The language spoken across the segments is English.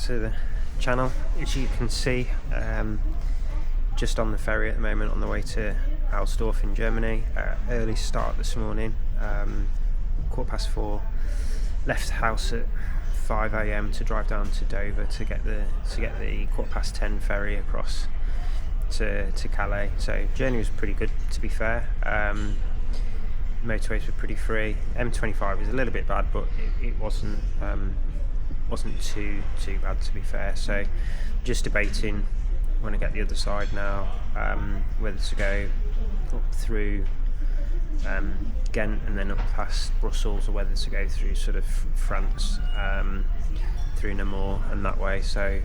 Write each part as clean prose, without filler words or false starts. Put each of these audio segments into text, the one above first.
to the channel. As you can see, just on the ferry at the moment on the way to Alsdrof in Germany. Early start this morning, 4:15. Left the house at 5 AM to drive down to Dover to get the 10:15 ferry across to Calais. So journey was pretty good, to be fair. Motorways were pretty free. M25 was a little bit bad, but it wasn't too bad, to be fair. So just debating when I get the other side now, whether to go up through Ghent and then up past Brussels, or whether to go through sort of France, through Namur and that way. So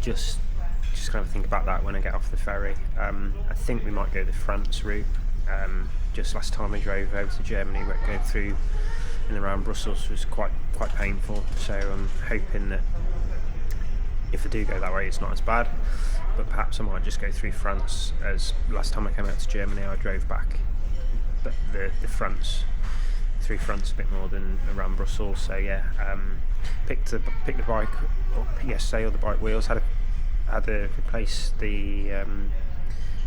just kind of think about that when I get off the ferry. I think we might go the France route. Just last time I drove over to Germany, going through and around Brussels was quite painful. So I'm hoping that if I do go that way, it's not as bad. But perhaps I might just go through France, as last time I came out to Germany, I drove back the France through France a bit more than around Brussels. So yeah, picked the bike up yesterday, or the bike wheels. Had to replace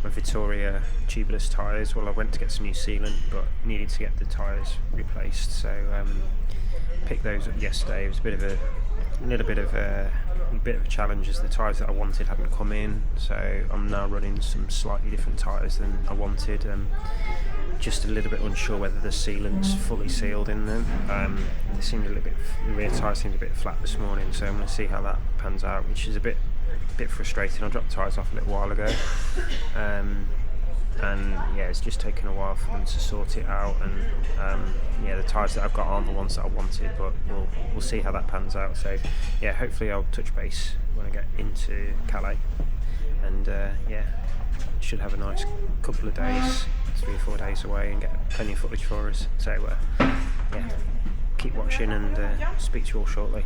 my Vittoria tubeless tyres. Well, I went to get some new sealant, but needed to get the tyres replaced. So picked those up yesterday. It was a little bit of a challenge, as the tyres that I wanted hadn't come in. So I'm now running some slightly different tyres than I wanted. Just a little bit unsure whether the sealant's fully sealed in them. The rear tyre seemed a bit flat this morning, so I'm going to see how that pans out, which is a bit frustrating. I dropped tyres off a little while ago, and yeah, it's just taken a while for them to sort it out. And yeah, the tyres that I've got aren't the ones that I wanted, but we'll see how that pans out. So yeah, hopefully I'll touch base when I get into Calais, and yeah, should have a nice couple of days, 3 or 4 days away, and get plenty of footage for us. So yeah, keep watching, and speak to you all shortly.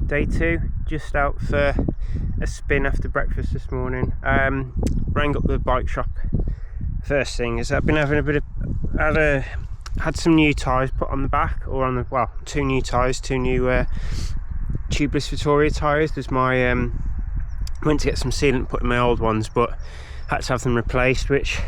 Day 2, just out for a spin after breakfast this morning. Rang up the bike shop first thing, is I've been having had some new tyres put on the back, or on the, 2 new tyres, 2 new tubeless Vittoria tyres. There's my went to get some sealant put in my old ones, but had to have them replaced, which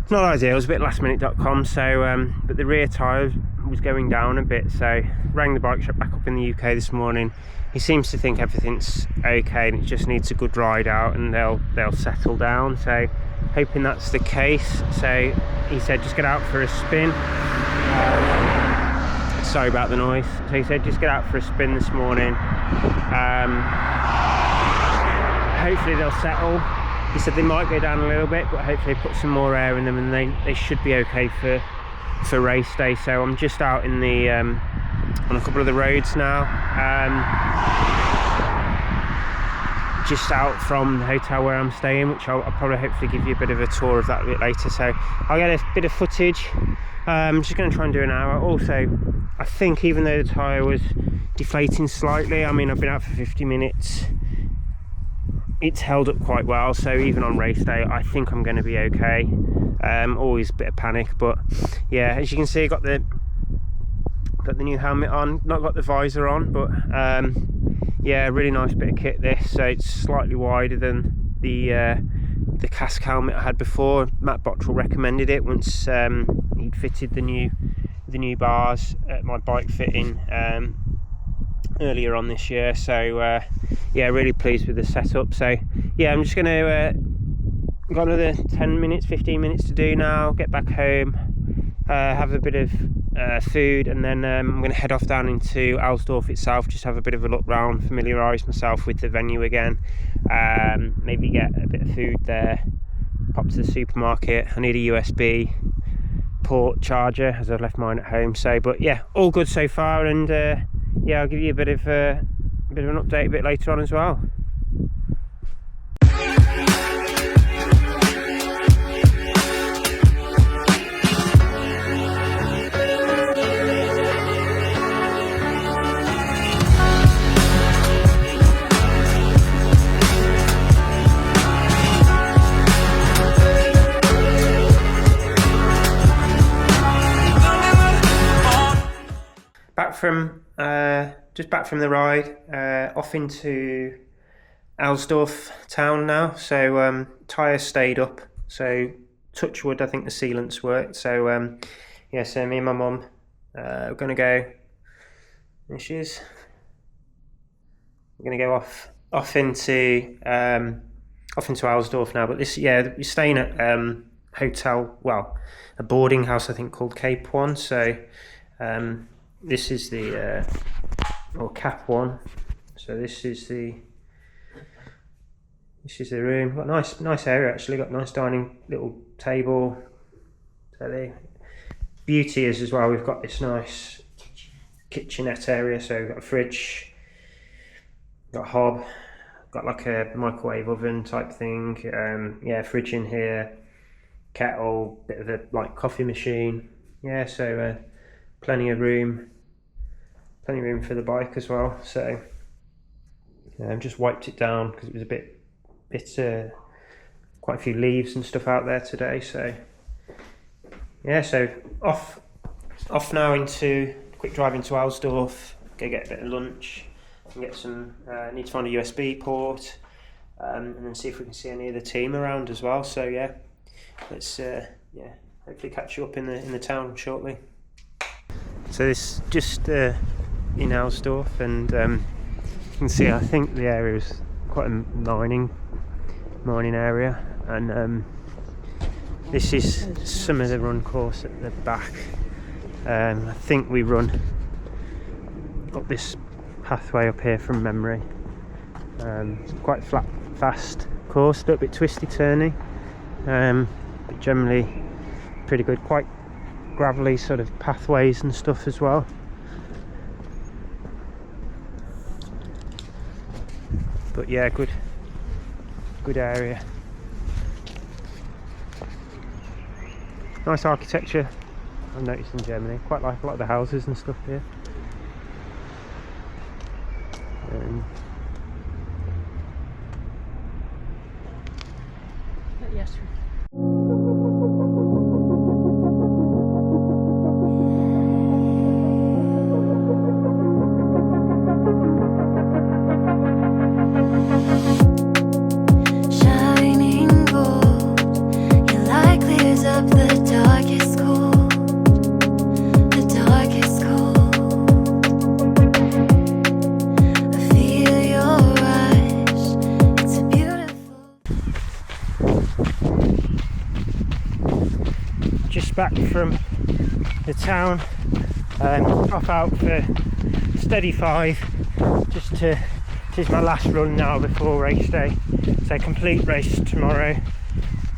not ideal. It was a bit lastminute.com. So but the rear tyre was going down a bit, so rang the bike shop back up in the UK this morning. He seems to think everything's okay and it just needs a good ride out, and they'll settle down. So hoping that's the case. So he said just get out for a spin. Sorry about the noise. So he said just get out for a spin this morning. Hopefully they'll settle. He said they might go down a little bit, but hopefully put some more air in them, and they should be okay for race day. So I'm just out in the on a couple of the roads now, just out from the hotel where I'm staying, which I'll probably hopefully give you a bit of a tour of that a bit later. So I'll get a bit of footage. I'm just going to try and do an hour. Also, I think even though the tyre was deflating slightly, I mean, I've been out for 50 minutes, it's held up quite well. So even on race day, I think I'm going to be okay. Always a bit of panic, but yeah, as you can see, I got the new helmet on, not got the visor on, but yeah, really nice bit of kit this. So it's slightly wider than the cask helmet I had before. Matt Bottrell recommended it once he'd fitted the new bars at my bike fitting earlier on this year. So yeah, really pleased with the setup. So yeah, I'm just going to got another 10 minutes 15 minutes to do now, get back home, have a bit of food, and then I'm going to head off down into Alsdrof itself, just have a bit of a look round, familiarise myself with the venue again, maybe get a bit of food there, pop to the supermarket. I need a USB port charger as I've left mine at home. So but yeah, all good so far, and yeah, I'll give you a bit of an update a bit later on as well. from the ride, off into Alsdrof town now. So tyres stayed up. So touch wood, I think the sealants worked. So yeah, so me and my mum we're gonna go. There she is. We're gonna go off into Alsdrof now. But we're staying at a boarding house, I think, called Cape One. So this is the or Cap One. So this is the room. Got a nice area actually. Got a nice dining little table. So the beauty is as well, we've got this nice kitchenette area. So we've got a fridge, got a hob, got like a microwave oven type thing. Fridge in here, kettle, bit of a like coffee machine. Yeah, so plenty of room for the bike as well. So just wiped it down because it was a bit quite a few leaves and stuff out there today. So yeah, so off now into quick drive into Alsdrof, go get a bit of lunch and get some need to find a USB port, and then see if we can see any of the team around as well. So yeah, let's hopefully catch you up in the town shortly. So this just in Alsdrof, and you can see, I think the area is quite a mining area, and this is some of the run course at the back. I think we run up this pathway up here from memory. Quite flat, fast course, a little bit twisty, turny, but generally pretty good. Quite gravelly sort of pathways and stuff as well. But yeah, good area. Nice architecture, I've noticed in Germany. Quite like a lot of the houses and stuff here. Yes. Just back from the town, off out for steady 5, this is my last run now before race day. So complete race tomorrow,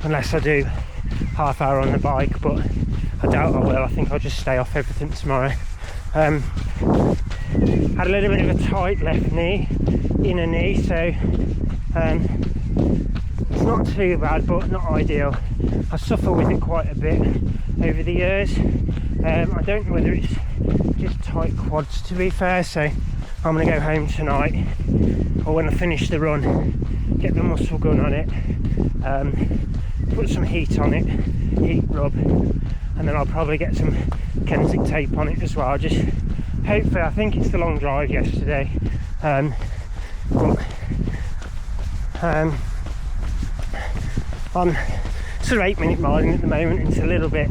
unless I do half hour on the bike, but I doubt I will. I think I'll just stay off everything tomorrow. Had a little bit of a tight left knee, inner knee, so it's not too bad, but not ideal. I suffer with it quite a bit over the years. I don't know whether it's just tight quads, to be fair, so I'm going to go home tonight, or when I finish the run, get the muscle gun on it, put some heat on it, heat rub, and then I'll probably get some Kensic tape on it as well. Just hopefully, I think it's the long drive yesterday, I'm sort of 8-minute miling at the moment. It's a little bit,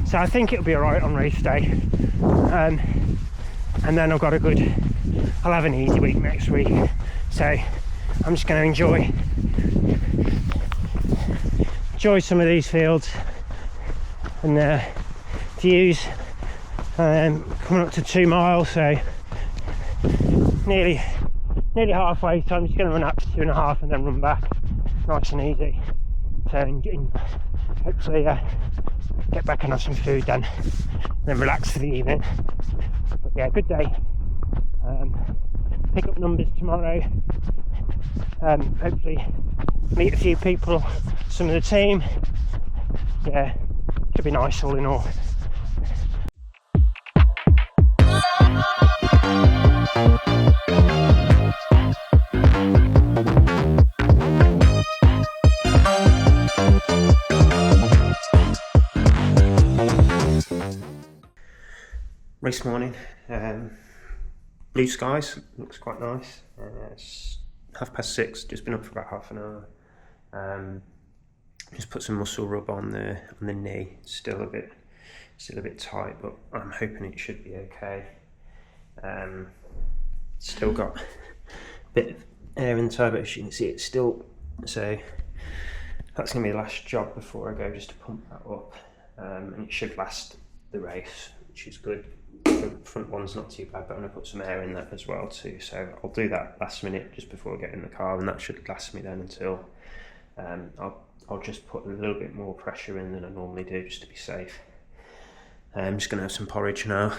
so I think it'll be alright on race day, and then I'll have an easy week next week, so I'm just going to enjoy some of these fields and views. Coming up to 2 miles, so nearly halfway, so I'm just going to run up to 2.5 and then run back nice and easy. So hopefully get back and have some food then relax for the evening. But yeah, good day. Pick up numbers tomorrow, hopefully meet a few people, some of the team. Yeah, should be nice all in all. Race morning, Blue skies, looks quite nice. It's 6:30, just been up for about half an hour. Just put some muscle rub on the knee. It's still a bit tight, but I'm hoping it should be okay. Still got a bit of air in the tire, but as you can see, it's still, so that's going to be the last job before I go, just to pump that up. And it should last the race, which is good. The front one's not too bad, but I'm going to put some air in that as well too. So I'll do that last minute just before I get in the car, and that should last me then until I'll just put a little bit more pressure in than I normally do, just to be safe. I'm just going to have some porridge now.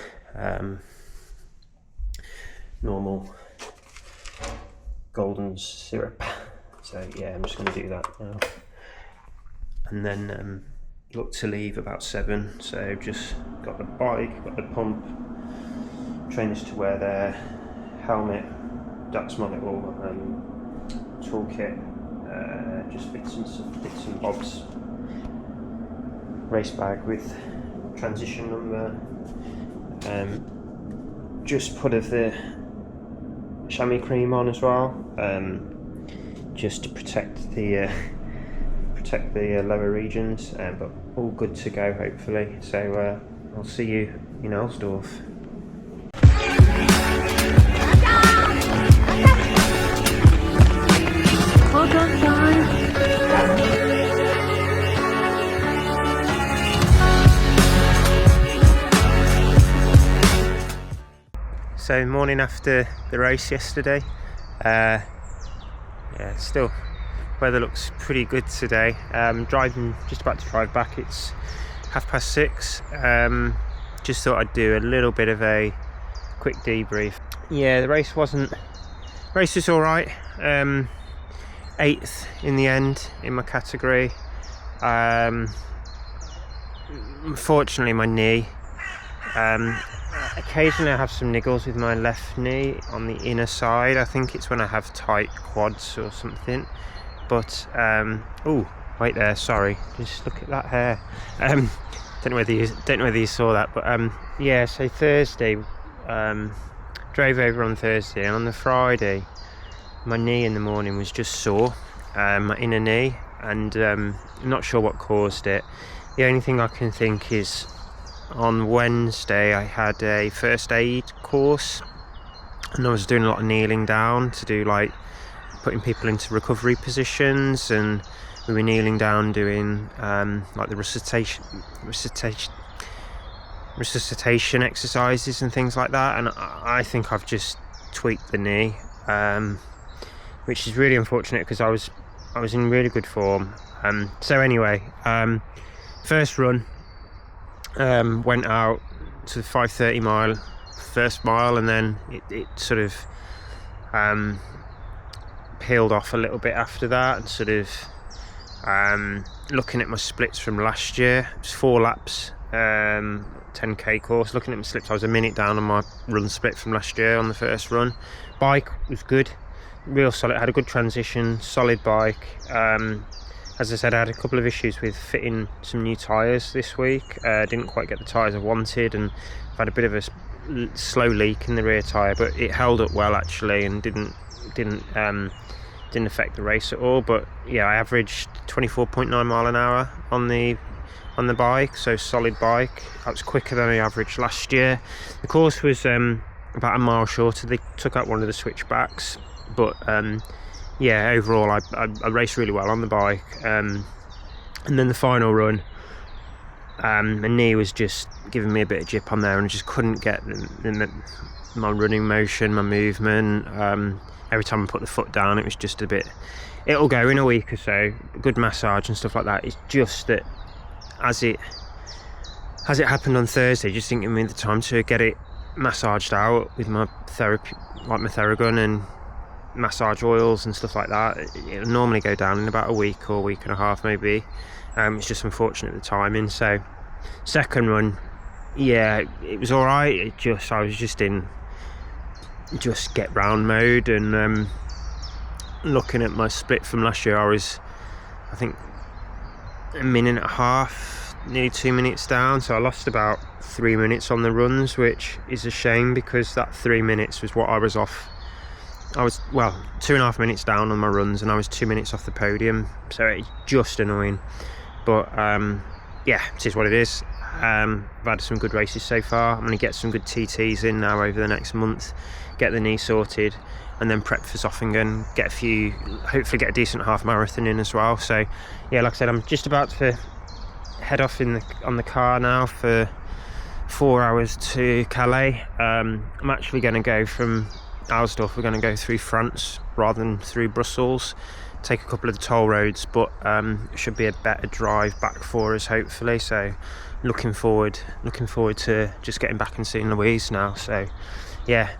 Normal golden syrup. So yeah, I'm just going to do that now. And then look to leave about 7. So just got the bike, got the pump, trainers to wear there, helmet, that's my little toolkit, just bits and bobs, race bag with transition number, just put of the chamois cream on as well, just to protect the lower regions, but all good to go hopefully. So I'll see you in Alsdrof. So morning after the race yesterday, yeah, still weather looks pretty good today. Just about to drive back. It's 6:30. Just thought I'd do a little bit of a quick debrief. Yeah, the race was all right. 8th in the end in my category. Unfortunately, my knee. Occasionally I have some niggles with my left knee on the inner side. I think it's when I have tight quads or something. But oh, wait there, sorry, just look at that hair. Don't know whether you saw that, but yeah, so Thursday, drove over on Thursday, and on the Friday my knee in the morning was just sore, my inner knee, and I'm not sure what caused it. The only thing I can think is on Wednesday I had a first aid course, and I was doing a lot of kneeling down to do like putting people into recovery positions, and we were kneeling down doing like the resuscitation exercises and things like that, and I think I've just tweaked the knee, which is really unfortunate because I was in really good form. So anyway, first run, went out to the 5:30 mile, first mile, and then it sort of peeled off a little bit after that, and sort of looking at my splits from last year. It was 4 laps, 10k course. Looking at my splits, I was a minute down on my run split from last year on the first run. Bike was good, real solid, had a good transition, solid bike. As I said, I had a couple of issues with fitting some new tyres this week. Didn't quite get the tyres I wanted, and I've had a bit of a slow leak in the rear tyre, but it held up well actually, and didn't affect the race at all. But yeah, I averaged 24.9 mile an hour on the bike, so solid bike. That was quicker than I averaged last year. The course was about a mile shorter. They took out one of the switchbacks, but yeah, overall I raced really well on the bike. And then the final run, my knee was just giving me a bit of jip on there, and I just couldn't get my running motion, my movement. Every time I put the foot down, it was just a bit. It'll go in a week or so. Good massage and stuff like that. It's just that as it happened on Thursday, just didn't give me the time to get it massaged out with my therapy, like my Theragun and massage oils and stuff like that. It'll normally go down in about a week or a week and a half maybe. It's just unfortunate the timing. So second run, yeah, it was all right. I was just in get round mode, and looking at my split from last year, I was, I think, a minute and a half nearly 2 minutes down, so I lost about 3 minutes on the runs, which is a shame because that 3 minutes was what I was off. I was, well, 2.5 minutes down on my runs and I was 2 minutes off the podium, so it's just annoying. But yeah, it is what it is. I've had some good races so far. I'm going to get some good TTs in now over the next month, get the knee sorted, and then prep for Zofingen, hopefully get a decent half marathon in as well. So yeah, like I said, I'm just about to head off on the car now for 4 hours to Calais. I'm actually going to go from Alsdrof, we're going to go through France rather than through Brussels, take a couple of the toll roads, but it should be a better drive back for us hopefully. So looking forward to just getting back and seeing Louise now. So yeah,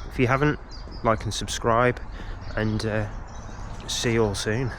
if you haven't, like and subscribe, and see you all soon.